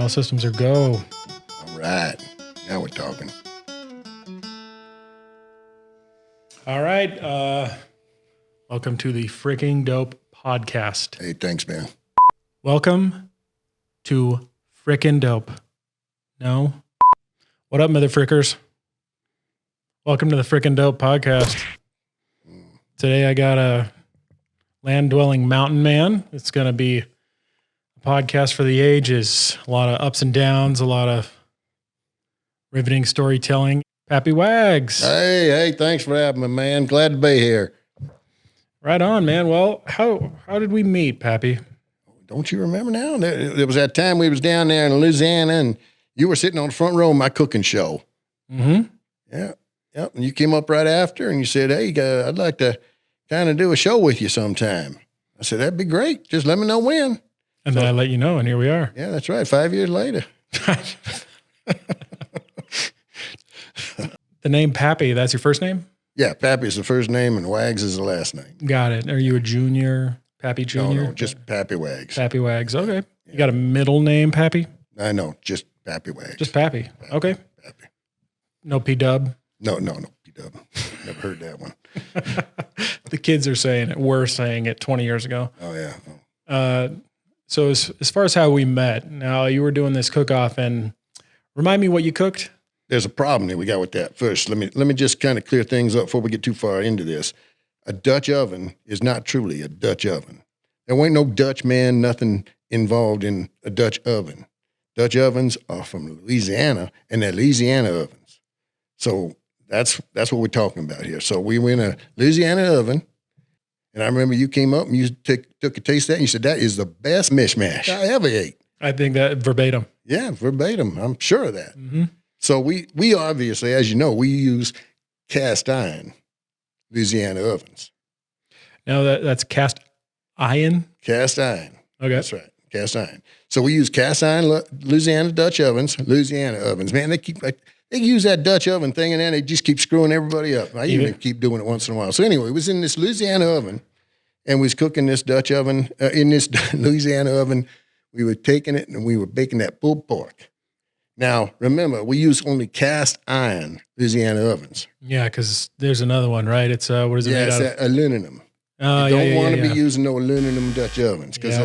All systems are go. All right. Now we're talking. All right. Welcome to the Freaking Dope podcast. Hey, thanks, man. Welcome to Frickin' Dope. No? What up, motherfrickers? Welcome to the Frickin' Dope podcast. Today I got a land-dwelling mountain man. It's going to be a podcast for the ages. A lot of ups and downs, a lot of riveting storytelling. Pappy Wags. Hey, thanks for having me, man. Glad to be here. Right on, man. Well, how did we meet, Pappy? Don't you remember now? There was that time we was down there in Louisiana, and you were sitting on the front row of my cooking show. Mm-hmm. Yeah. Yep. And you came up right after, and you said, hey, I'd like to kind of do a show with you sometime. I said, that'd be great. Just let me know when. And then I let you know, and here we are. Yeah, that's right. 5 years later. The name Pappy, that's your first name? Yeah, Pappy is the first name, and Wags is the last name. Got it. Are you a junior? Pappy Junior? No, just Pappy Wags. Pappy Wags. Okay. You got a middle name, Pappy? I know, just Pappy Wags. Just Pappy. Okay. Pappy. No P-dub? No, P-dub. Never heard that one. The kids are saying it. We're saying it 20 years ago. Oh, yeah. So as far as how we met, now you were doing this cook-off, and remind me what you cooked? There's a problem that we got with that. First, let me just kind of clear things up before we get too far into this. A Dutch oven is not truly a Dutch oven. There ain't no Dutch man, nothing involved in a Dutch oven. Dutch ovens are from Louisiana, and they're Louisiana ovens. So that's what we're talking about here. So we were in a Louisiana oven, and I remember you came up and you took a taste of that, and you said, that is the best Mish-Mash I ever ate. I think that verbatim. Yeah, verbatim. I'm sure of that. Mm-hmm. So we obviously, as you know, we use cast iron Louisiana ovens. Now that's cast iron? Cast iron. Okay. That's right. Cast iron. So we use cast iron Louisiana Dutch ovens, Louisiana ovens. Man, they use that Dutch oven thing, and then they just keep screwing everybody up. I even keep doing it once in a while. So anyway, it was in this Louisiana oven, and we was cooking this Dutch oven, in this Louisiana oven. We were taking it, and we were baking that pulled pork. Now, remember, we use only cast iron Louisiana ovens. Yeah, because there's another one, right? It's, what is it made out of? It's aluminum. You don't want to be using no aluminum Dutch ovens, because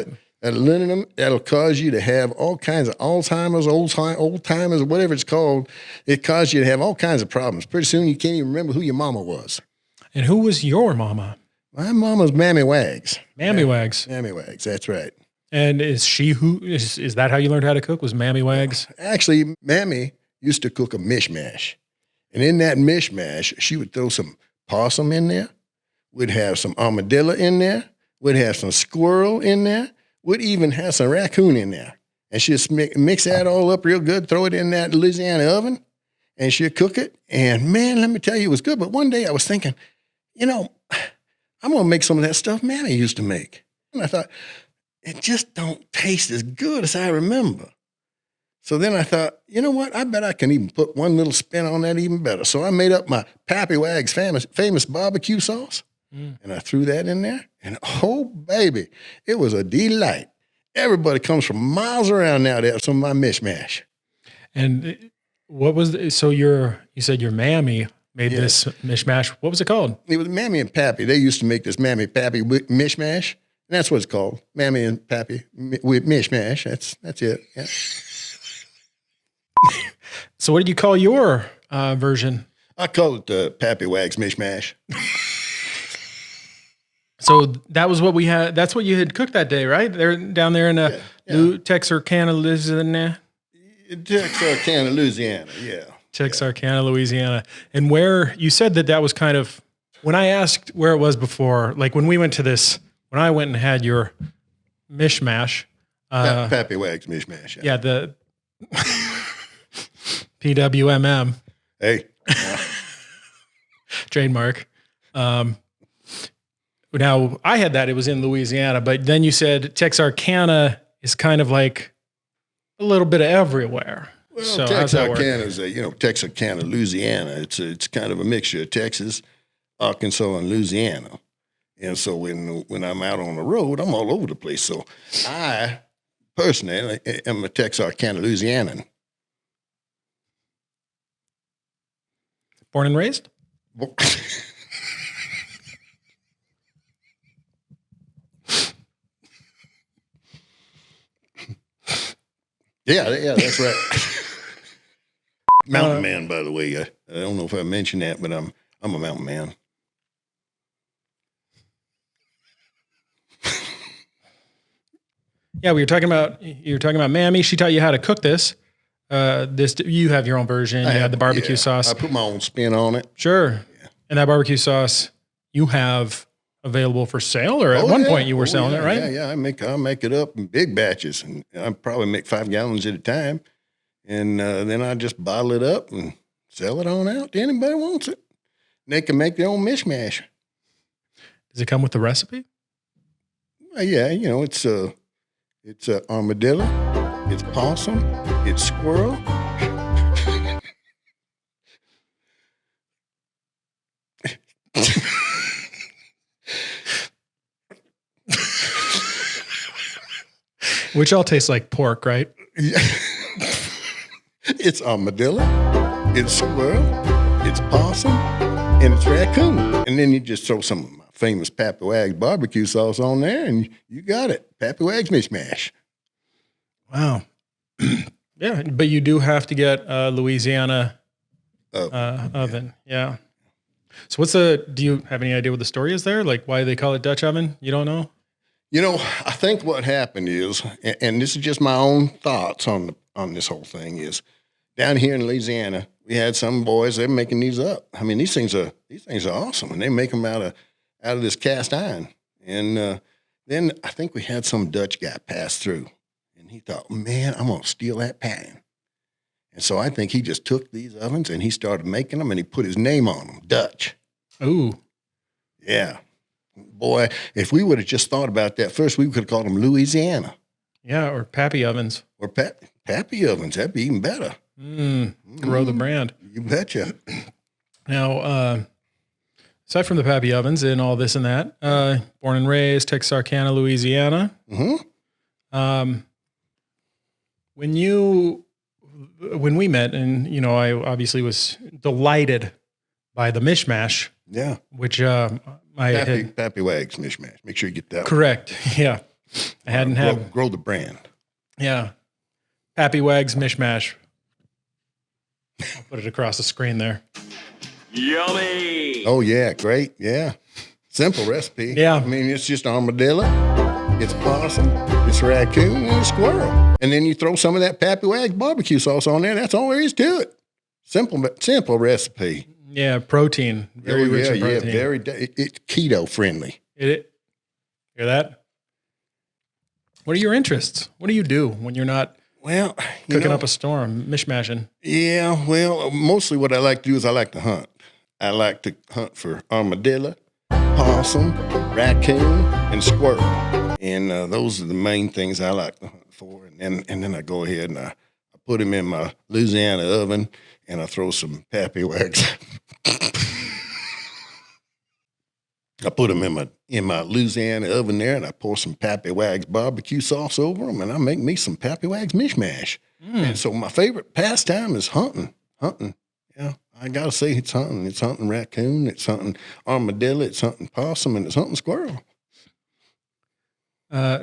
that aluminum, that'll cause you to have all kinds of Alzheimer's, old-timers, whatever it's called. It causes you to have all kinds of problems. Pretty soon, you can't even remember who your mama was. And who was your mama? My mama's Mammy Wags. Mammy Wags. Mammy Wags, that's right. And is that how you learned how to cook, was Mammy Wags? Actually, Mammy used to cook a Mish-Mash. And in that Mish-Mash, she would throw some possum in there. We'd have some armadillo in there. We'd have some squirrel in there. We'd even have some raccoon in there. And she'd mix that all up real good, throw it in that Louisiana oven, and she'd cook it. And man, let me tell you, it was good. But one day I was thinking, I'm going to make some of that stuff Mammy used to make. And I thought, it just don't taste as good as I remember. So then I thought, you know what? I bet I can even put one little spin on that even better. So I made up my Pappy Wags famous barbecue sauce, and I threw that in there. And oh, baby, it was a delight. Everybody comes from miles around now to have some of my Mish-Mash. And what was you said your Mammy made this Mish-Mash. What was it called? It was Mammy and Pappy. They used to make this Mammy Pappy Mish-Mash. And that's what it's called, Mammy and Pappy with Mish-Mash. That's it. Yeah. So what did you call your version? I call it the Pappy Wags Mish-Mash. So that was what we had. That's what you had cooked that day, right? They're down there in Texarkana-louisiana. Texarkana-Louisiana, yeah. Texarkana-Louisiana. And where you said that was kind of, when I asked where it was before, like when we went to this, when I went and had your Mish-Mash. Pappy Wags Mish-Mash. Yeah, the PWMM. Hey. Trademark. Now, I had that. It was in Louisiana. But then you said Texarkana is kind of like a little bit of everywhere. Well, so Texarkana is Texarkana-Louisiana. It's kind of a mixture of Texas, Arkansas, and Louisiana. And so when I'm out on the road, I'm all over the place. So I personally, I'm a Texarkana-louisianan. Born and raised? Yeah, that's right. Mountain man, by the way. I don't know if I mentioned that, but I'm a mountain man. Yeah, you were talking about Mammy. She taught you how to cook this. You have your own version. You had the barbecue sauce. I put my own spin on it. Sure. Yeah. And that barbecue sauce you have available for sale, or at one point you were selling it, right? Yeah. I make it up in big batches, and I probably make 5 gallons at a time, and then I just bottle it up and sell it on out to anybody who wants it. And they can make their own Mish-Mash. Does it come with the recipe? Yeah, it's armadillo, it's possum, it's squirrel. Which all tastes like pork, right? Yeah. It's armadillo, it's squirrel, it's possum, and it's raccoon. And then you just throw some of my famous Pappy Wags barbecue sauce on there, and you got it. Pappy Wags Mish-Mash. Wow. Yeah, but you do have to get a Louisiana oven. Yeah. So do you have any idea what the story is there? Like why they call it Dutch oven? You don't know? I think what happened is, and this is just my own thoughts on this whole thing, is down here in Louisiana, we had some boys, they're making these up. I mean, these things are awesome, and they make them out of this cast iron. And then I think we had some Dutch guy pass through, and he thought, man, I'm going to steal that patent. And so I think he just took these ovens and he started making them, and he put his name on them, Dutch. Ooh. Yeah. Boy, if we would have just thought about that first, we could have called them Louisiana. Yeah, or Pappy ovens. Or Pappy ovens. That'd be even better. Grow the brand. You betcha. Now, aside from the Pappy ovens and all this and that, born and raised Texarkana-Louisiana. Mm-hmm. When we met, and I obviously was delighted by the Mish-Mash. Yeah. Which Pappy Wags Mish-Mash. Make sure you get that. Correct. Yeah. I hadn't had. Grow the brand. Yeah. Pappy Wags Mish-Mash. I'll put it across the screen there. Yummy. Oh, yeah. Great. Yeah. Simple recipe. Yeah. I mean, it's just armadillo, it's possum, it's raccoon, and it's squirrel. And then you throw some of that Pappy Wags barbecue sauce on there. That's all there is to it. Simple recipe. Yeah, protein. Very rich in protein. Yeah, it's keto friendly. Hear that? What are your interests? What do you do when you're not cooking up a storm, Mish-Mashing? Yeah, well, mostly what I like to do is I like to hunt. I like to hunt for armadillo, possum, raccoon, and squirrel. And those are the main things I like to hunt for. And then I go ahead and I put them in my Louisiana oven, and I throw some Pappy Wags. I put them in my Louisiana oven there, and I pour some Pappy Wags barbecue sauce over them, and I make me some Pappy Wags Mish-Mash. And so my favorite pastime is hunting. Yeah, I gotta say it's hunting. It's hunting raccoon, it's hunting armadillo, it's hunting possum, and it's hunting squirrel.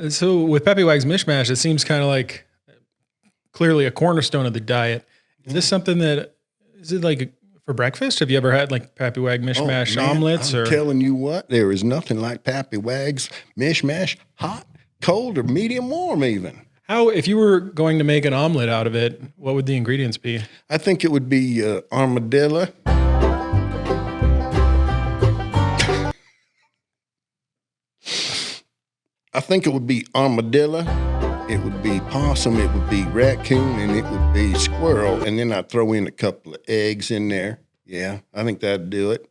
So with Pappy Wags Mish-Mash, it seems kind of like clearly a cornerstone of the diet. Is this something is it like for breakfast? Have you ever had like Pappy Wag Mish-Mash omelets? I'm telling you what, there is nothing like Pappy Wags Mish-Mash, hot, cold, or medium warm even. If you were going to make an omelet out of it, what would the ingredients be? I think it would be armadillo. I think it would be armadillo. It would be possum, it would be raccoon, and it would be squirrel. And then I'd throw in a couple of eggs in there. Yeah, I think that'd do it.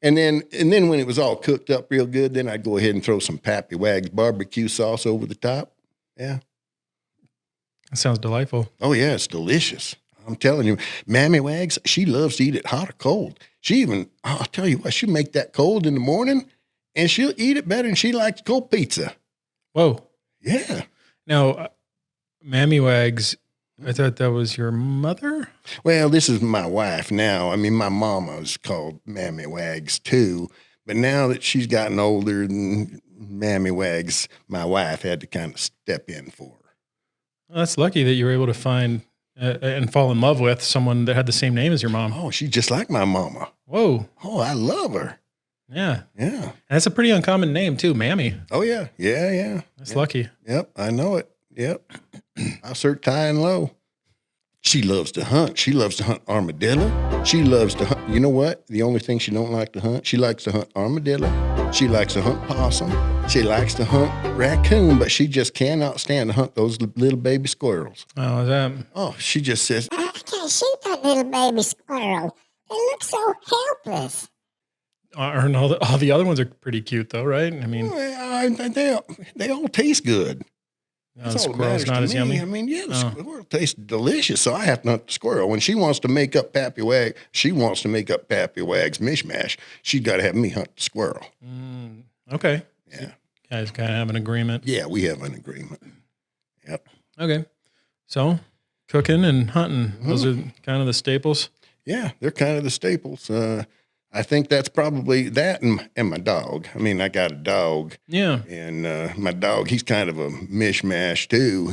And then when it was all cooked up real good, then I'd go ahead and throw some Pappy Wags barbecue sauce over the top. Yeah. That sounds delightful. Oh, yeah, it's delicious. I'm telling you, Mammy Wags, she loves to eat it hot or cold. I'll tell you what, she'll make that cold in the morning, and she'll eat it better than she likes cold pizza. Whoa. Yeah. Now, Mammy Wags, I thought that was your mother? Well, this is my wife now. I mean, my mama was called Mammy Wags too, but now that she's gotten older, Mammy Wags, my wife had to kind of step in for her. Well, that's lucky that you were able to find and fall in love with someone that had the same name as your mom. Oh, she's just like my mama. Whoa. Oh, I love her. Yeah. Yeah. And that's a pretty uncommon name too, Mammy. Oh, yeah. Yeah. That's lucky. Yep, I know it. Yep. I search high and low. She loves to hunt. She loves to hunt armadillo. She loves to hunt. You know what? The only thing she don't like to hunt, she likes to hunt armadillo. She likes to hunt possum. She likes to hunt raccoon, but she just cannot stand to hunt those little baby squirrels. Oh, is that? Oh, she just says, I can't shoot that little baby squirrel. They look so helpless. And all the other ones are pretty cute though, right? I mean, they all taste good. the squirrel's not as yummy. I mean, yeah, the squirrel tastes delicious, so I have to hunt the squirrel. When she wants to make up Pappy Wag's Mish-Mash, she's got to have me hunt the squirrel. Okay. Yeah. So you guys kind of have an agreement. Yeah, we have an agreement. Yep. Okay. So cooking and hunting, those are kind of the staples. Yeah, they're kind of the staples. I think that's probably that and my dog. I mean, I got a dog. Yeah. And my dog, he's kind of a mishmash too.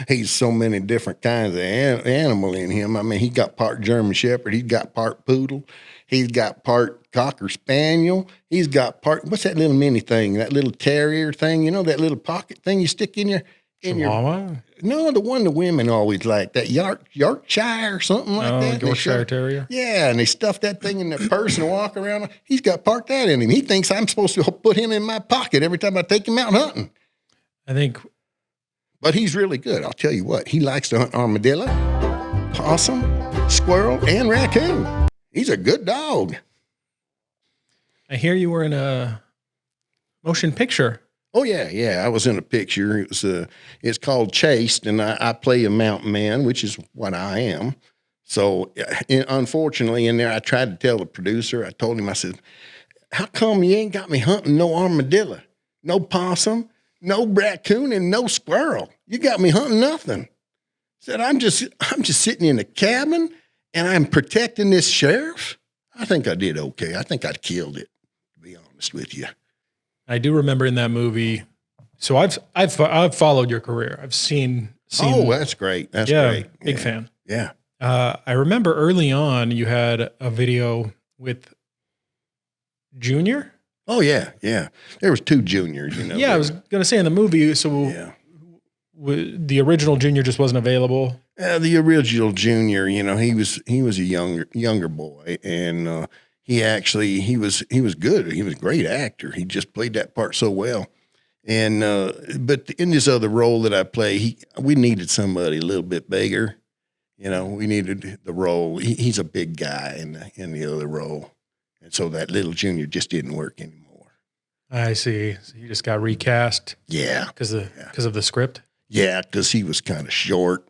He's so many different kinds of animal in him. I mean, he got part German Shepherd. He's got part poodle. He's got part Cocker Spaniel. He's got part, what's that little mini thing? That little terrier thing? You know, that little pocket thing you stick in your... Chihuahua? No, the one the women always like, that Yorkshire or something like that. Yorkshire Terrier? Yeah, and they stuff that thing in their purse and walk around. He's got part that in him. He thinks I'm supposed to put him in my pocket every time I take him out hunting. I think. But he's really good. I'll tell you what. He likes to hunt armadillo, possum, squirrel, and raccoon. He's a good dog. I hear you were in a motion picture. Oh, yeah. I was in a picture. It was it's called Chased, and I play a mountain man, which is what I am. So, unfortunately, in there, I tried to tell the producer. I told him, I said, how come you ain't got me hunting no armadillo, no possum, no raccoon, and no squirrel? You got me hunting nothing. I said, I'm just sitting in a cabin, and I'm protecting this sheriff. I think I did okay. I think I killed it, to be honest with you. I do remember in that movie. So I've followed your career. I've seen. Oh, that's great. That's great. Big fan. Yeah. I remember early on you had a video with Junior. Oh yeah. There was two Juniors, you know. Yeah, I was gonna say in the movie. So the original Junior just wasn't available. The original Junior, you know, he was a younger boy, and he was good. He was a great actor. He just played that part so well. And but in this other role that I play, we needed somebody a little bit bigger. You know, we needed the role. He's a big guy in the other role, and so that little Junior just didn't work anymore. I see. So you just got recast. Yeah, because of the script. Yeah, because he was kind of short.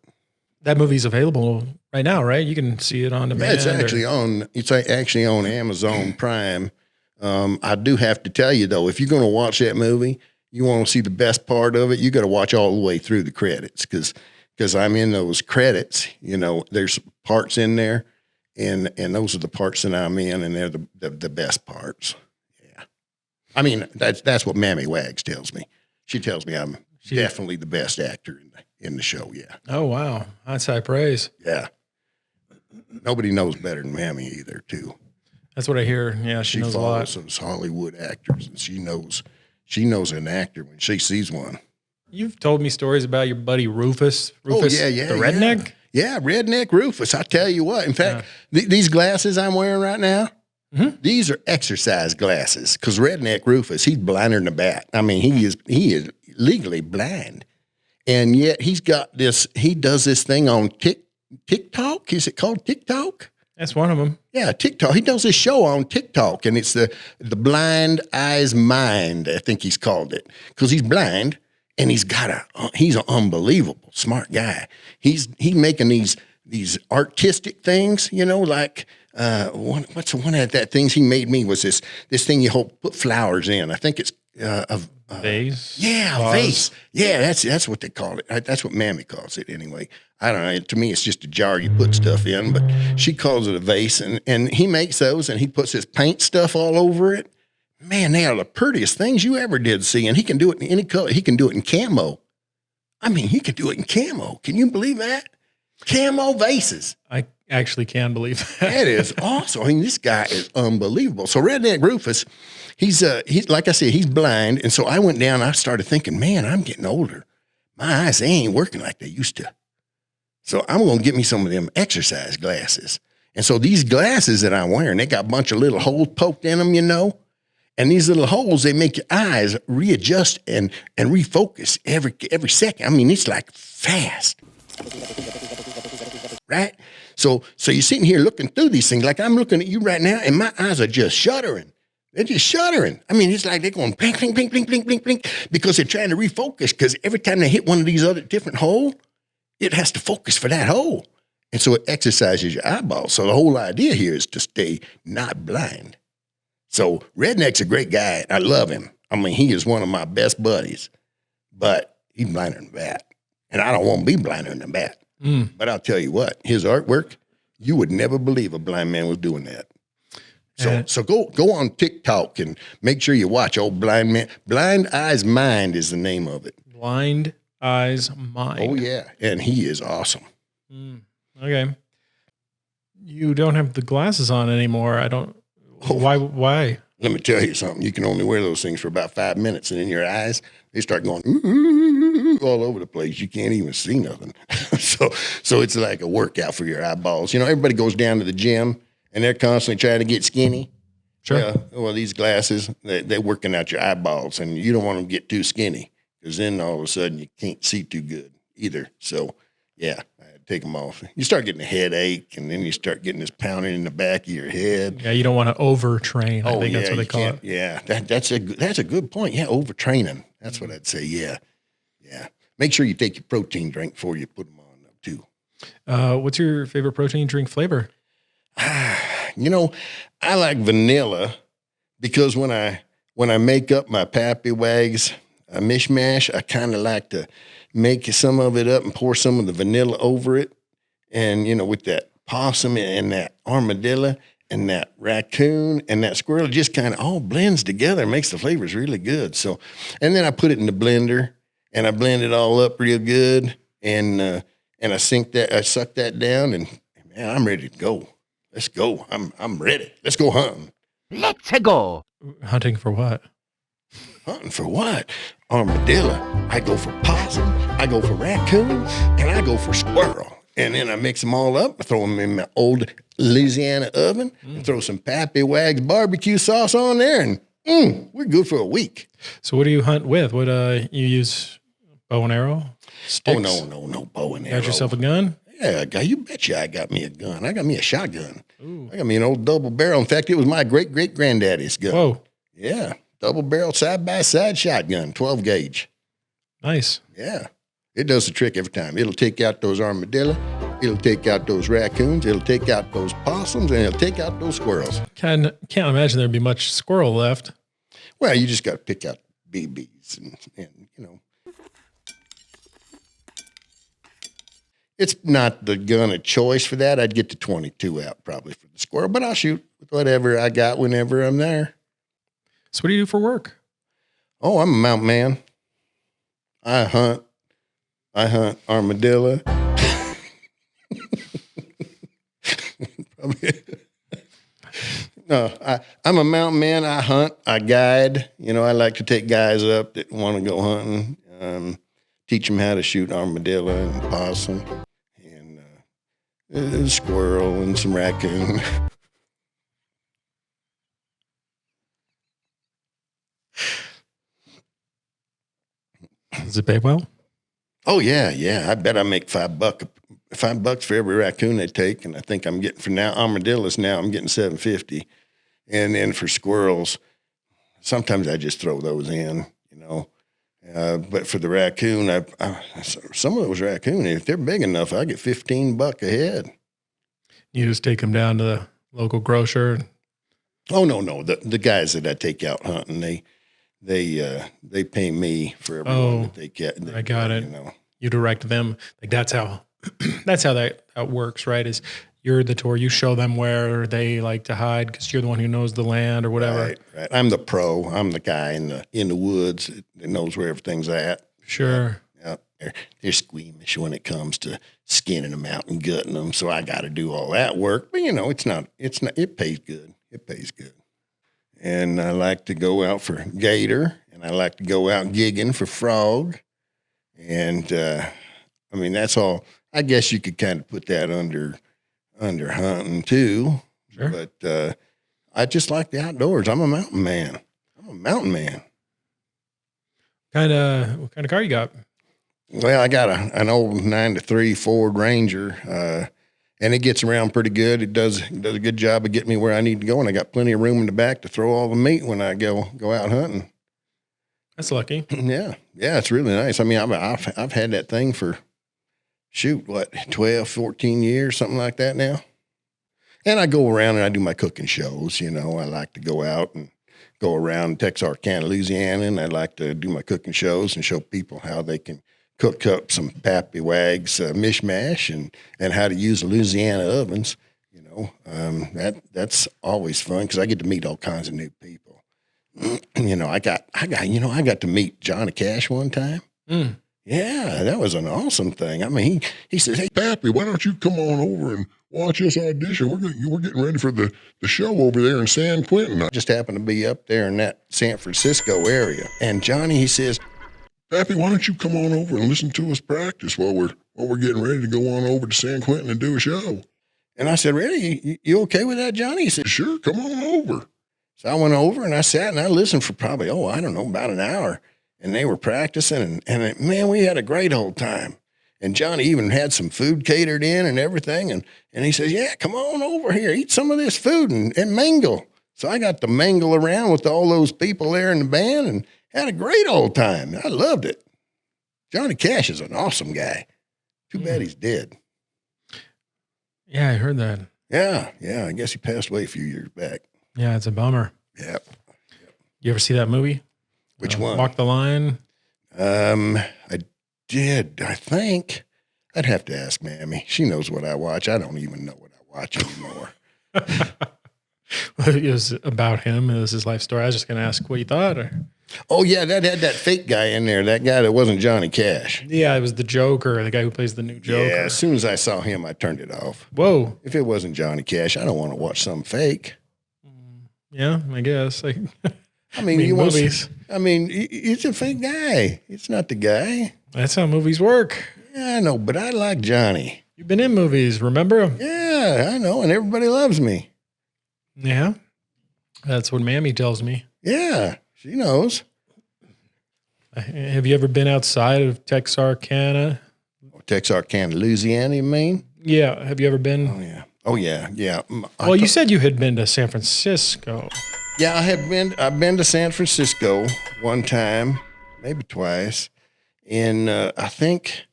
That movie's available right now, right? You can see it on demand. Yeah, it's actually on Amazon Prime. I do have to tell you though, if you're going to watch that movie, you want to see the best part of it, you got to watch all the way through the credits because I'm in those credits. You know, there's parts in there, and those are the parts that I'm in, and they're the best parts. Yeah, I mean that's what Mammy Wags tells me. She tells me I'm definitely the best actor in the show. Yeah. Oh wow, that's high praise. Yeah. Nobody knows better than Mammy either, too. That's what I hear. Yeah, she knows a lot. She follows those Hollywood actors, and she knows an actor when she sees one. You've told me stories about your buddy Rufus. Rufus, the redneck? Yeah, redneck Rufus. I tell you what. In fact, these glasses I'm wearing right now, these are exercise glasses because redneck Rufus, he's blinder than a bat. I mean, he is legally blind. And yet he does this thing on TikTok. Is it called TikTok? That's one of them. Yeah, TikTok. He does this show on TikTok, and it's the Blind Eyes Mind, I think he's called it, because he's blind, and he's an unbelievable smart guy. He's making these artistic things, you know, like what's the one of that things he made me was this thing you put flowers in. I think it's Vase? Yeah, Vase? vase. Yeah, that's what they call it. That's what Mammy calls it anyway. I don't know. To me, it's just a jar you put stuff in, but she calls it a vase. And he makes those, and he puts his paint stuff all over it. Man, they are the prettiest things you ever did see. And he can do it in any color. He can do it in camo. I mean, he can do it in camo. Can you believe that? Camo vases. I actually can believe that. That is awesome. I mean, this guy is unbelievable. So Redneck Rufus, he's like I said, he's blind. And so I went down and I started thinking, man, I'm getting older. My eyes, they ain't working like they used to. So I'm going to get me some of them exercise glasses. And so these glasses that I'm wearing, they got a bunch of little holes poked in them, you know. And these little holes, they make your eyes readjust and refocus every second. I mean, it's like fast. Right? So you're sitting here looking through these things like I'm looking at you right now, and my eyes are just shuddering. They're just shuddering. I mean, it's like they're going blink, blink, blink, blink, blink, blink, blink, because they're trying to refocus, because every time they hit one of these other different holes, it has to focus for that hole. And so it exercises your eyeballs. So the whole idea here is to stay not blind. So Redneck's a great guy. I love him. I mean, he is one of my best buddies, but he's blinder than that. And I don't want to be blinder than that. But I'll tell you what, his artwork, you would never believe a blind man was doing that. So go on TikTok and make sure you watch old Blind Man. Blind Eyes Mind is the name of it. Blind Eyes Mind. Oh, yeah. And he is awesome. Okay. You don't have the glasses on anymore. I don't. Why? Let me tell you something. You can only wear those things for about 5 minutes, and in your eyes, they start going ooh, all over the place. You can't even see nothing. So it's like a workout for your eyeballs. You know, everybody goes down to the gym, and they're constantly trying to get skinny. Sure. Well, these glasses, they're working out your eyeballs, and you don't want them to get too skinny, because then all of a sudden you can't see too good either. So, yeah, I had to take them off. You start getting a headache, and then you start getting this pounding in the back of your head. Yeah, you don't want to overtrain. I think that's what they call it. Yeah, that's a good point. Yeah, overtraining. That's what I'd say. Yeah. Make sure you take your protein drink before you put them on too. What's your favorite protein drink flavor? You know, I like vanilla, because when I make up my Pappy Wags Mish-Mash, I kind of like to make some of it up and pour some of the vanilla over it. And, you know, with that possum and that armadillo and that raccoon and that squirrel, it just kind of all blends together and makes the flavors really good. So, and then I put it in the blender and I blend it all up real good. And I suck that down, and man, I'm ready to go. Let's go. I'm ready. Let's go hunting. Let's go. Hunting for what? Hunting for what? Armadillo. I go for possum. I go for raccoon. And I go for squirrel. And then I mix them all up. I throw them in my old Louisiana oven. And throw some Pappy Wags barbecue sauce on there. And we're good for a week. So what do you hunt with? What you use bow and arrow? Sticks? Oh, no bow and arrow. Got yourself a gun? Yeah, you betcha I got me a gun. I got me a shotgun. Ooh. I got me an old double barrel. In fact, it was my great-great-granddaddy's gun. Whoa. Yeah, double barrel side-by-side shotgun, 12 gauge. Nice. Yeah, it does the trick every time. It'll take out those armadillo. It'll take out those raccoons. It'll take out those possums, and it'll take out those squirrels. Can't imagine there'd be much squirrel left. Well, you just got to pick out BBs and you know. It's not the gun of choice for that. I'd get the 22 out probably for the squirrel, but I'll shoot with whatever I got whenever I'm there. So what do you do for work? Oh, I'm a mountain man. I hunt armadillo. No, I'm a mountain man. I hunt, I guide. You know, I like to take guys up that want to go hunting, teach them how to shoot armadillo and possum and a squirrel and some raccoon. Does it pay well? Oh yeah. I bet I make $5 for every raccoon they take, and I think I'm getting for now armadillos. Now I'm getting $7.50, and then for squirrels, sometimes I just throw those in, you know. But for the raccoon, some of those raccoon, if they're big enough, I get $15 a head. You just take them down to the local grocer. Oh no, the guys that I take out hunting, they pay me for everyone that they get. I got it. You direct them. Like that's how that works, right? Is you're the tour. You show them where they like to hide because you're the one who knows the land or whatever. Right. I'm the pro. I'm the guy in the woods that knows where everything's at. Sure. Yeah. They're squeamish when it comes to skinning them out and gutting them. So I got to do all that work. But it pays good. It pays good. And I like to go out for gator, and I like to go out gigging for frog. And that's all. I guess you could kind of put that under hunting too. Sure. But I just like the outdoors. I'm a mountain man. What kind of car you got? Well, I got an old 9-3 Ford Ranger, and it gets around pretty good. It does a good job of getting me where I need to go, and I got plenty of room in the back to throw all the meat when I go out hunting. That's lucky. Yeah, it's really nice. I mean, I've had that thing for 12, 14 years, something like that now. And I go around and I do my cooking shows. I like to go out and go around Texarkana-Louisiana, and I like to do my cooking shows and show people how they can cook up some Pappy Wags Mish-Mash and how to use Louisiana ovens. That's always fun because I get to meet all kinds of new people. I got to meet Johnny Cash one time. Mm. Yeah, that was an awesome thing. I mean, he says, "Hey, Pappy, why don't you come on over and watch us audition? We're getting ready for the show over there in San Quentin." I just happened to be up there in that San Francisco area. And Johnny, he says, "Pappy, why don't you come on over and listen to us practice while we're getting ready to go on over to San Quentin and do a show?" And I said, "Really? You okay with that, Johnny?" He said, "Sure, come on over." So I went over and I sat and I listened for probably, about an hour. And they were practicing, and man, we had a great old time. And Johnny even had some food catered in and everything. And he says, "Yeah, come on over here, eat some of this food and mingle." So I got to mingle around with all those people there in the band and had a great old time. I loved it. Johnny Cash is an awesome guy. Too bad he's dead. Yeah, I heard that. Yeah. I guess he passed away a few years back. Yeah, it's a bummer. Yep. You ever see that movie? Which one? Walk the Line? I did. I think I'd have to ask Mammy. She knows what I watch. I don't even know what I watch anymore. It was about him. It was his life story. I was just going to ask what you thought. Oh, yeah, that had that fake guy in there. That guy that wasn't Johnny Cash. Yeah, it was the Joker, the guy who plays the new Joker. Yeah, as soon as I saw him, I turned it off. Whoa. If it wasn't Johnny Cash, I don't want to watch something fake. Yeah, I guess. Movies. It's a fake guy. It's not the guy. That's how movies work. Yeah, I know, but I like Johnny. You've been in movies, remember? Yeah, I know, and everybody loves me. Yeah, that's what Mammy tells me. Yeah, she knows. Have you ever been outside of Texarkana? Texarkana-Louisiana, you mean? Yeah. Have you ever been? Oh, yeah. Well, you said you had been to San Francisco. Yeah, I've been to San Francisco one time, maybe twice. And I think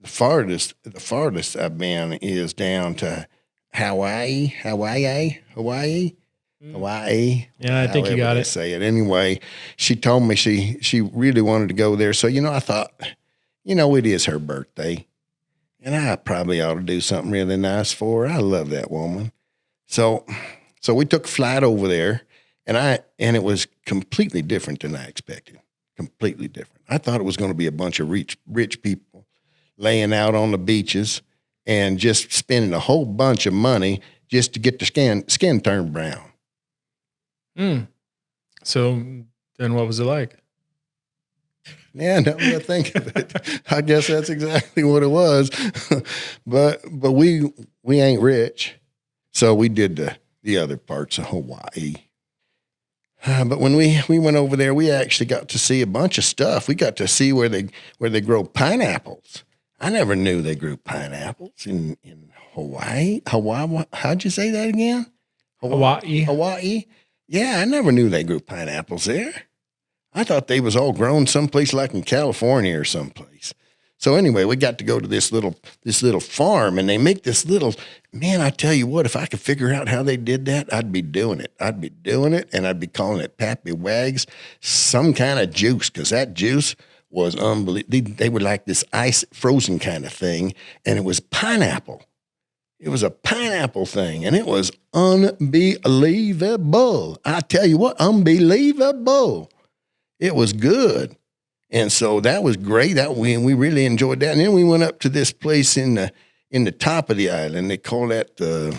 the farthest I've been is down to Hawaii. Yeah, I think you got it. Say it anyway. She told me she really wanted to go there. So I thought, it is her birthday, and I probably ought to do something really nice for her. I love that woman. So we took a flight over there, and it was completely different than I expected. Completely different. I thought it was going to be a bunch of rich people laying out on the beaches and just spending a whole bunch of money just to get their skin turned brown. So then what was it like? Yeah, now that I think of it, I guess that's exactly what it was. but we ain't rich, so we did the other parts of Hawaii. But when we went over there, we actually got to see a bunch of stuff. We got to see where they grow pineapples. I never knew they grew pineapples in Hawaii. Hawaii? How'd you say that again? Hawaii? Yeah, I never knew they grew pineapples there. I thought they was all grown someplace like in California or someplace. So anyway, we got to go to this little farm, and they make this little, man, I tell you what, if I could figure out how they did that, I'd be doing it. I'd be doing it, and I'd be calling it Pappy Wags, some kind of juice, because that juice was unbelievable. They were like this ice frozen kind of thing, and it was pineapple. It was a pineapple thing, and it was unbelievable. I tell you what, unbelievable. It was good. And so that was great. We really enjoyed that. And then we went up to this place in the top of the island. They call that the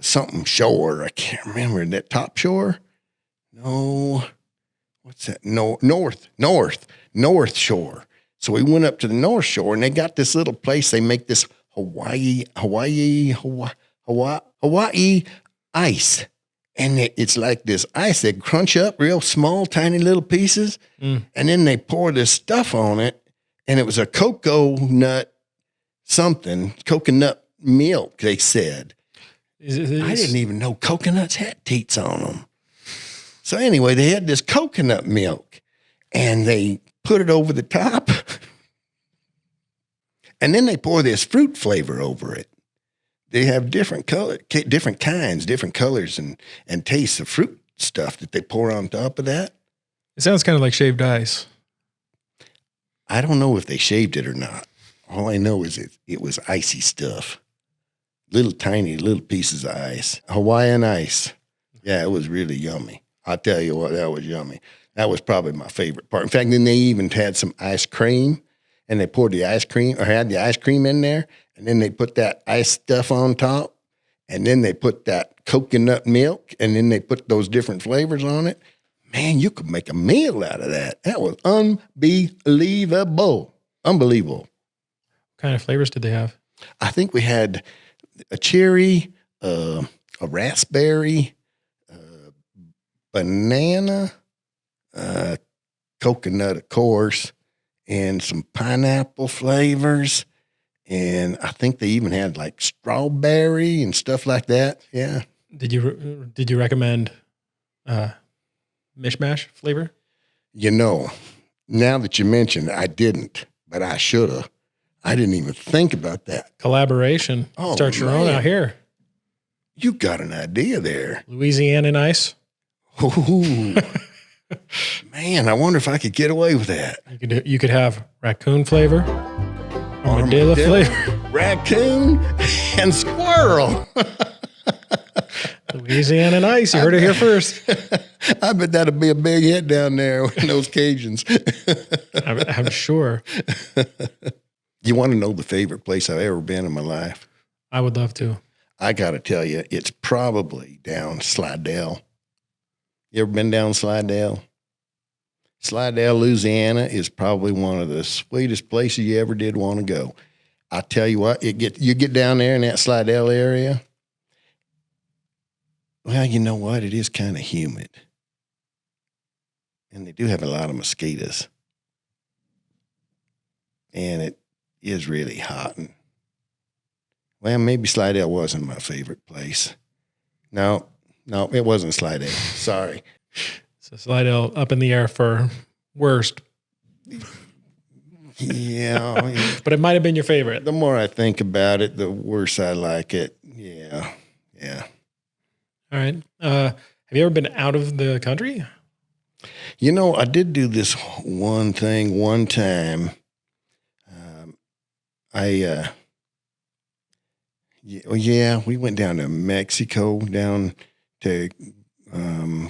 something shore. I can't remember. That top shore? No. What's that? No, North Shore. So we went up to the North Shore, and they got this little place. They make this Hawaii ice. And it's like this ice. They crunch up real small, tiny little pieces. And then they pour this stuff on it. And it was a coconut milk, they said. I didn't even know coconuts had teats on them. So anyway, they had this coconut milk. And they put it over the top. And then they pour this fruit flavor over it. They have different kinds, different colors and tastes of fruit stuff that they pour on top of that. It sounds kind of like shaved ice. I don't know if they shaved it or not. All I know is it was icy stuff. Tiny little pieces of ice. Hawaiian ice. Yeah, it was really yummy. I'll tell you what, that was yummy. That was probably my favorite part. In fact, then they even had some ice cream, and they poured the ice cream, or had the ice cream in there, and then they put that ice stuff on top, and then they put that coconut milk, and then they put those different flavors on it. Man, you could make a meal out of that. That was unbelievable. Unbelievable. What kind of flavors did they have? I think we had a cherry, a raspberry, banana, coconut, of course, and some pineapple flavors. And I think they even had like strawberry and stuff like that. Yeah. Did you recommend Mish-Mash flavor? You know, now that you mentioned it, I didn't, but I should have. I didn't even think about that. Collaboration. Oh, Start your own out here. You got an idea there. Louisiana and ice. Ooh. Man, I wonder if I could get away with that. You could have raccoon flavor, armadillo flavor, raccoon, and squirrel. Louisiana and ice. You heard it here first. I bet that'd be a big hit down there in those Cajuns. I'm sure. You want to know the favorite place I've ever been in my life? I would love to. I got to tell you, it's probably down Slidell. You ever been down Slidell? Slidell, Louisiana is probably one of the sweetest places you ever did want to go. I tell you what, you get down there in that Slidell area. Well, you know what? It is kind of humid. And they do have a lot of mosquitoes. And it is really hot. And, well, maybe Slidell wasn't my favorite place. No, it wasn't Slidell. Sorry. So Slidell up in the air for worst. Yeah. But it might have been your favorite. The more I think about it, the worse I like it. Yeah. All right. Have you ever been out of the country? You know, I did do this one thing one time. We went down to Mexico, down to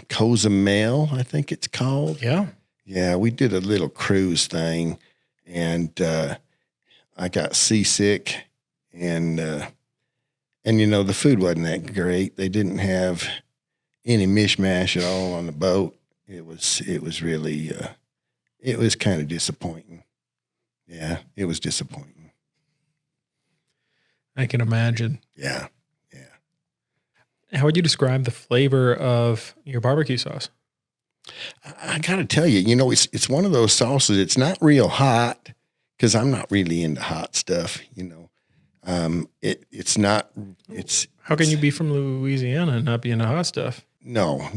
Cozumel, I think it's called. Yeah. Yeah, we did a little cruise thing, and I got seasick, and you know, the food wasn't that great. They didn't have any Mish-Mash at all on the boat. It was really it was kind of disappointing. Yeah, it was disappointing. I can imagine. Yeah. How would you describe the flavor of your barbecue sauce? I got to tell you, you know, it's one of those sauces. It's not real hot because I'm not really into hot stuff, you know. It's not. How can you be from Louisiana and not be into hot stuff? No.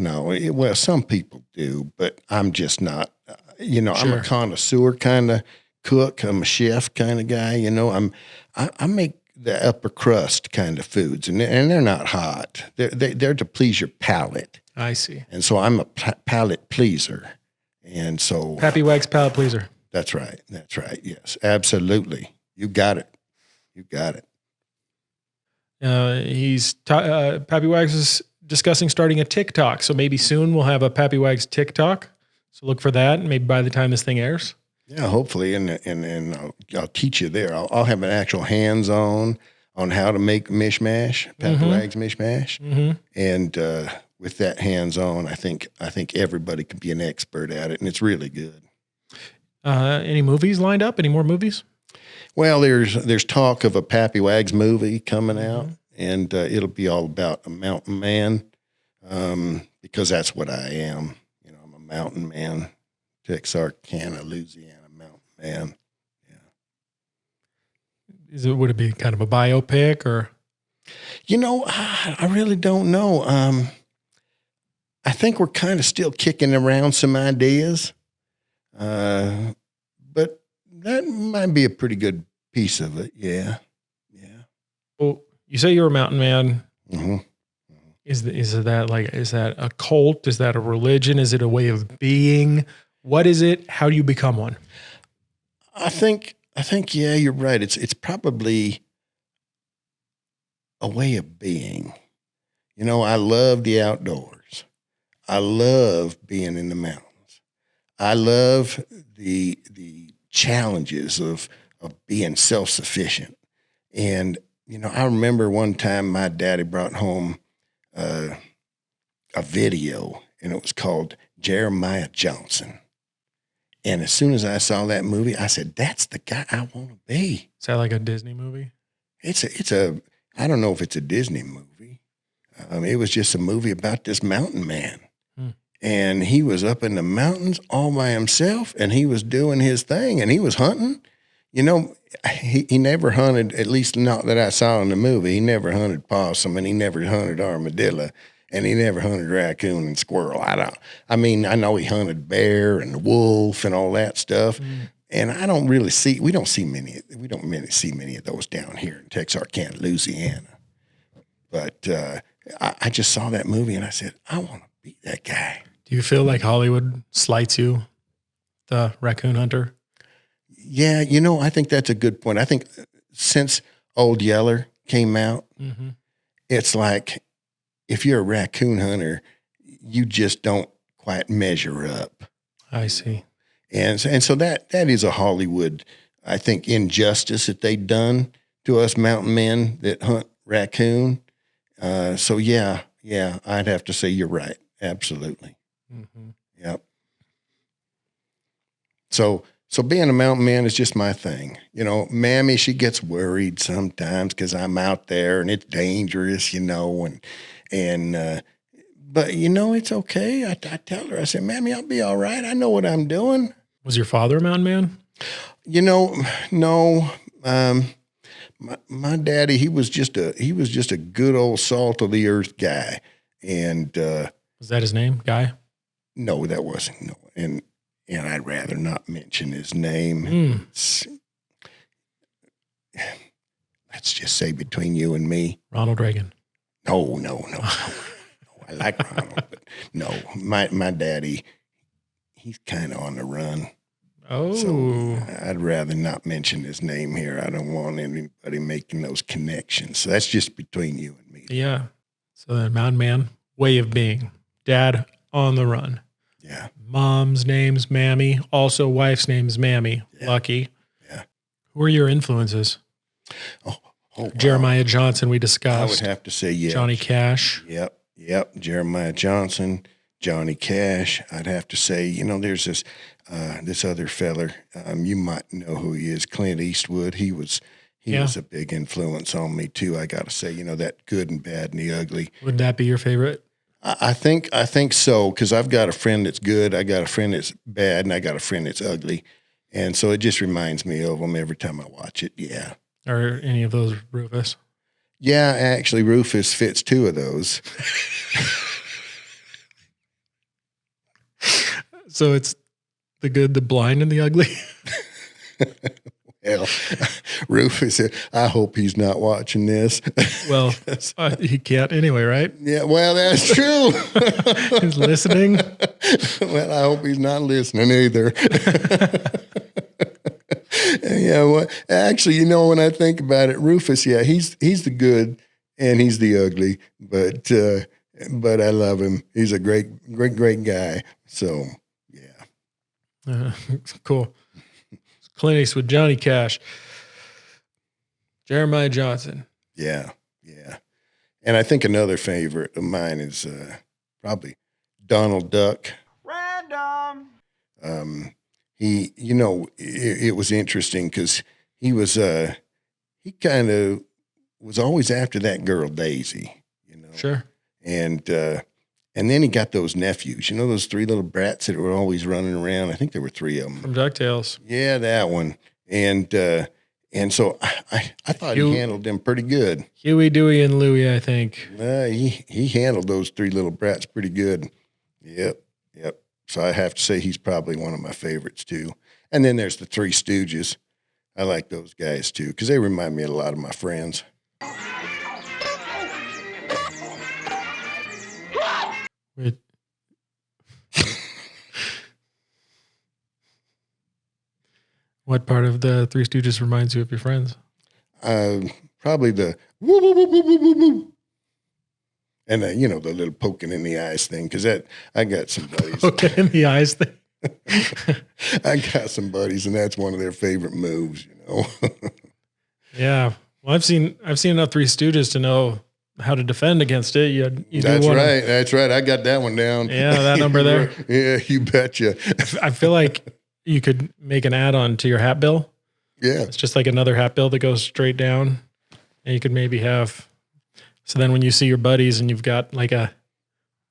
Well, some people do, but I'm just not. You know, Sure. I'm a connoisseur kind of cook. I'm a chef kind of guy. You know, I make the upper crust kind of foods, and they're not hot. They're to please your palate. I see. And so I'm a palate pleaser. And so Pappy Wag's palate pleaser. That's right. That's right. Yes, absolutely. You got it. You got it. Pappy Wags is discussing starting a TikTok. So maybe soon we'll have a Pappy Wags TikTok. So look for that. Maybe by the time this thing airs. Yeah, hopefully, and I'll teach you there. I'll have an actual hands-on on how to make Mish-Mash, Pappy Wags Mish-Mash, and with that hands-on, I think everybody can be an expert at it, and it's really good. Any movies lined up? Any more movies? Well, there's talk of a Pappy Wags movie coming out, and it'll be all about a mountain man, because that's what I am. You know, I'm a mountain man. Texarkana-Louisiana mountain man. Yeah. Would it be kind of a biopic or? You know, I really don't know. I think we're kind of still kicking around some ideas, but that might be a pretty good piece of it. Yeah. Yeah. Well, you say you're a mountain man. Mm-hmm. Is that a cult? Is that a religion? Is it a way of being? What is it? How do you become one? I think, yeah, you're right. It's probably a way of being. You know, I love the outdoors. I love being in the mountains. I love the challenges of being self-sufficient. And, you know, I remember one time my daddy brought home a video, and it was called Jeremiah Johnson. And as soon as I saw that movie, I said, that's the guy I want to be. Is that like a Disney movie? I don't know if it's a Disney movie. It was just a movie about this mountain man. And he was up in the mountains all by himself, and he was doing his thing, and he was hunting. You know, he never hunted, at least not that I saw in the movie. He never hunted possum, and he never hunted armadillo. And he never hunted raccoon and squirrel. I know he hunted bear and wolf and all that stuff. And we don't really see many of those down here in Texarkana-Louisiana. But I just saw that movie and I said, I want to be that guy. Do you feel like Hollywood slights you, the raccoon hunter? Yeah, you know, I think that's a good point. I think since Old Yeller came out, it's like, if you're a raccoon hunter, you just don't quite measure up. I see. And so that is a Hollywood, I think, injustice that they've done to us mountain men that hunt raccoon. So yeah, I'd have to say you're right. Absolutely. Yep. So being a mountain man is just my thing. You know, Mammy, she gets worried sometimes because I'm out there and it's dangerous, you know, but you know, it's okay. I tell her, I said, Mammy, I'll be all right. I know what I'm doing. Was your father a mountain man? You know, no. My daddy, he was just a good old salt of the earth guy. And was that his name, Guy? No, that wasn't. No, and I'd rather not mention his name. Let's just say between you and me, Ronald Reagan. No. I like Ronald, but no, my daddy, he's kind of on the run. Oh. So I'd rather not mention his name here. I don't want anybody making those connections. So that's just between you and me. Yeah. So the mountain man, way of being. Dad on the run. Yeah. Mom's name's Mammy. Also wife's name's Mammy. Yeah. Lucky. Yeah. Who are your influences? Oh, wow. Jeremiah Johnson, we discussed. I would have to say, yeah. Johnny Cash. Yep. Jeremiah Johnson, Johnny Cash. I'd have to say, you know, there's this other feller. You might know who he is, Clint Eastwood. He was a big influence on me too. I got to say, you know, that good and bad and the ugly. Would that be your favorite? I think so, because I've got a friend that's good, I got a friend that's bad, and I got a friend that's ugly. And so it just reminds me of them every time I watch it. Yeah. Are any of those Rufus? Yeah, actually, Rufus fits two of those. So it's the good, the blind, and the ugly? Well, Rufus said, I hope he's not watching this. Well, he can't anyway, right? Yeah, well, that's true. He's listening. Well, I hope he's not listening either. Yeah, well, actually, when I think about it, Rufus, yeah, he's the good and he's the ugly, but I love him. He's a great guy. So, yeah. Cool. Clint Eastwood, Johnny Cash, Jeremiah Johnson. Yeah. And I think another favorite of mine is probably Donald Duck. Random. It was interesting because he kind of was always after that girl Daisy, Sure. And then he got those nephews, those three little brats that were always running around. I think there were three of them From DuckTales. Yeah, that one. And so I thought he handled them pretty good. Huey, Dewey, and Louie, I think. He handled those three little brats pretty good. Yep. So I have to say he's probably one of my favorites too. And then there's the Three Stooges. I like those guys too because they remind me of a lot of my friends. Wait. What part of the Three Stooges reminds you of your friends? Probably the woo, woo, woo, woo, woo, woo, woo. And the little poking in the eyes thing, because I got some buddies. Poking in the eyes thing. I got some buddies, and that's one of their favorite moves. Yeah, well, I've seen enough Three Stooges to know how to defend against it. You That's right. That's right. I got that one down. Yeah, that number there. Yeah, you betcha. I feel like you could make an add-on to your hat bill. Yeah, it's just like another hat bill that goes straight down, and you could maybe have. So then when you see your buddies and you've got like a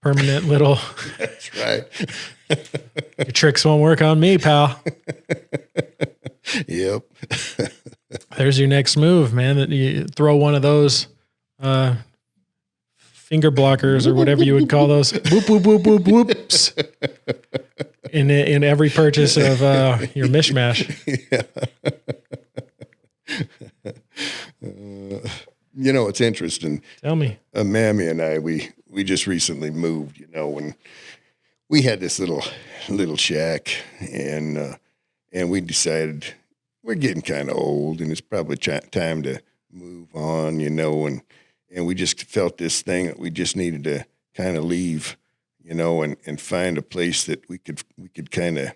permanent little. That's right. Your tricks won't work on me, pal. Yep. There's your next move, man. That you throw one of those finger blockers or whatever you would call those. Whoop, whoop, whoop, whoop, whoops. In every purchase of your Mish-Mash. Yeah. It's interesting. Tell me. Mammy and I, we just recently moved, and we had this little shack, and we decided we're getting kind of old, and it's probably time to move on, and we just felt this thing that we just needed to kind of leave, and find a place that we could kind of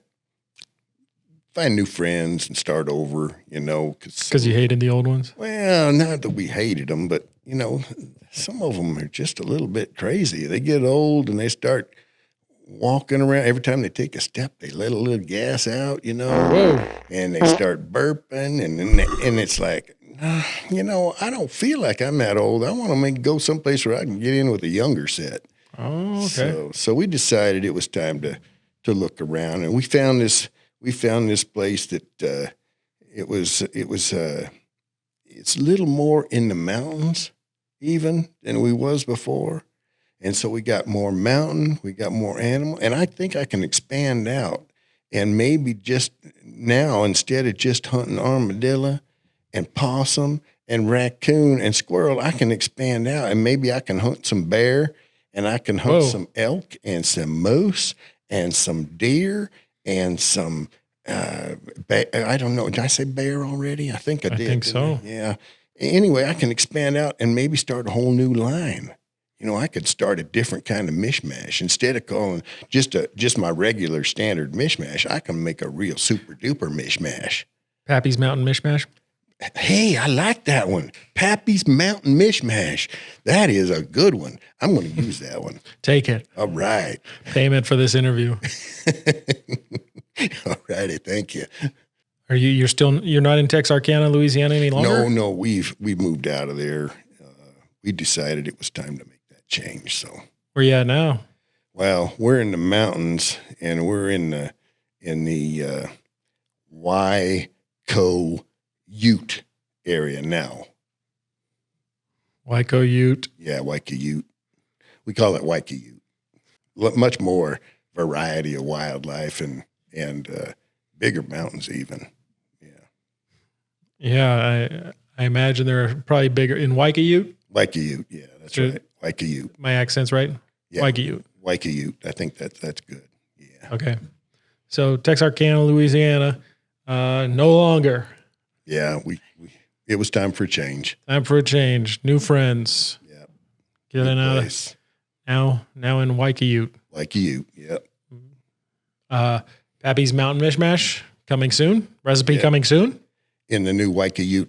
find new friends and start over, because you hated the old ones. Well, not that we hated them, but some of them are just a little bit crazy. They get old and they start walking around. Every time they take a step, they let a little gas out, Whoa. and they start burping, and it's like, I don't feel like I'm that old. I want to go someplace where I can get in with a younger set. Oh, okay. So we decided it was time to look around, and we found this place that it's a little more in the mountains even than we was before. And so we got more mountain, we got more animal, and I think I can expand out and maybe just now, instead of just hunting armadillo and possum and raccoon and squirrel, I can expand out and maybe I can hunt some bear and I can hunt some elk and some moose and some deer and some, I don't know. Did I say bear already? I think I did. I think so. Yeah. Anyway, I can expand out and maybe start a whole new line. I could start a different kind of Mish-Mash. Instead of calling just my regular standard Mish-Mash, I can make a real super duper Mish-Mash. Pappy's Mountain Mish-Mash. Hey, I like that one. Pappy's Mountain Mish-Mash. That is a good one. I'm going to use that one. Take it. All right. Payment for this interview. All righty. Thank you. Are you're not in Texarkana-Louisiana any longer? No, we've moved out of there. We decided it was time to make that change. So where you at now? Well, we're in the mountains, and we're in the Wyco Ute area now. Wyco Ute. Yeah, Wyco Ute. We call it Wyco Ute. Much more variety of wildlife and bigger mountains even. Yeah. Yeah, I imagine they're probably bigger in Waikiyut. Waikiyut, yeah, that's right. Waikiyut. My accent's right? Yeah. Waikiyut. Waikiyut. I think that's good. Yeah. Okay. So Texarkana-Louisiana, no longer. Yeah, it was time for a change. Time for a change. New friends. Yeah. Getting out Place. of now in Waikiyut. Waikiyut, yep. Pappy's Mountain Mish-Mash coming soon. Recipe coming soon. In the new Waikiyut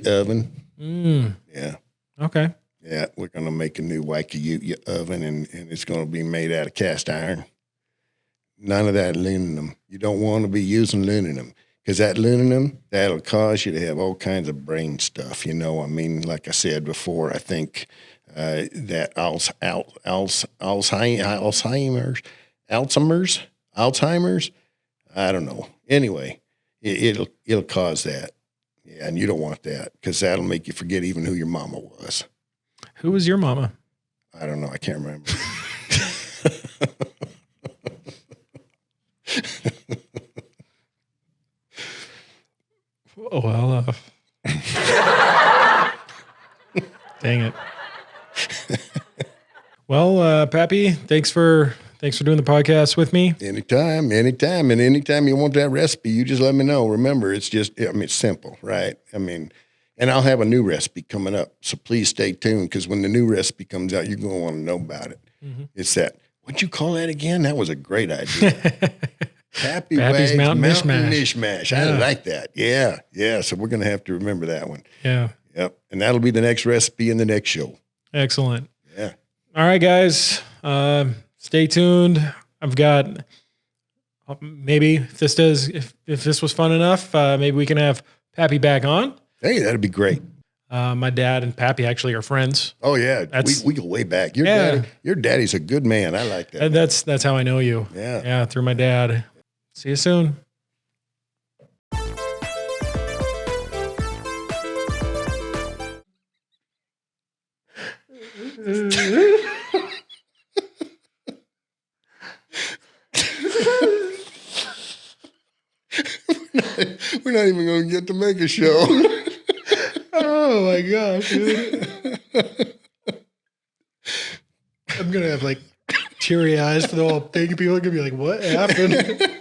oven. Yeah. Okay. Yeah, we're gonna make a new Waikiyut oven, and it's gonna be made out of cast iron. None of that aluminum. You don't want to be using aluminum because that aluminum, that'll cause you to have all kinds of brain stuff. You know, I mean, like I said before, I think that Alzheimer's. I don't know. Anyway, it'll cause that. Yeah, and you don't want that because that'll make you forget even who your mama was. Who was your mama? I don't know. I can't remember. Well, dang it. Well, Pappy, thanks for doing the podcast with me. Anytime. And anytime you want that recipe, you just let me know. Remember, it's simple, right? I mean, and I'll have a new recipe coming up. So please stay tuned because when the new recipe comes out, you're going to want to know about it. Mm-hmm. It's that, what'd you call that again? That was a great idea. Pappy's Mountain Mish-Mash. I like that. Yeah. Yeah. So we're going to have to remember that one. Yeah. Yep. And that'll be the next recipe in the next show. Excellent. Yeah. All right, guys. Stay tuned. I've got maybe if this was fun enough, maybe we can have Pappy back on. Hey, that'd be great. My dad and Pappy actually are friends. Oh yeah, we go way back. Your daddy's a good man. I like that. That's how I know you. Yeah, through my dad. See you soon. We're not even going to get to make a show. Oh my gosh, dude. I'm going to have like teary eyes for the whole thing. People are going to be like, what happened?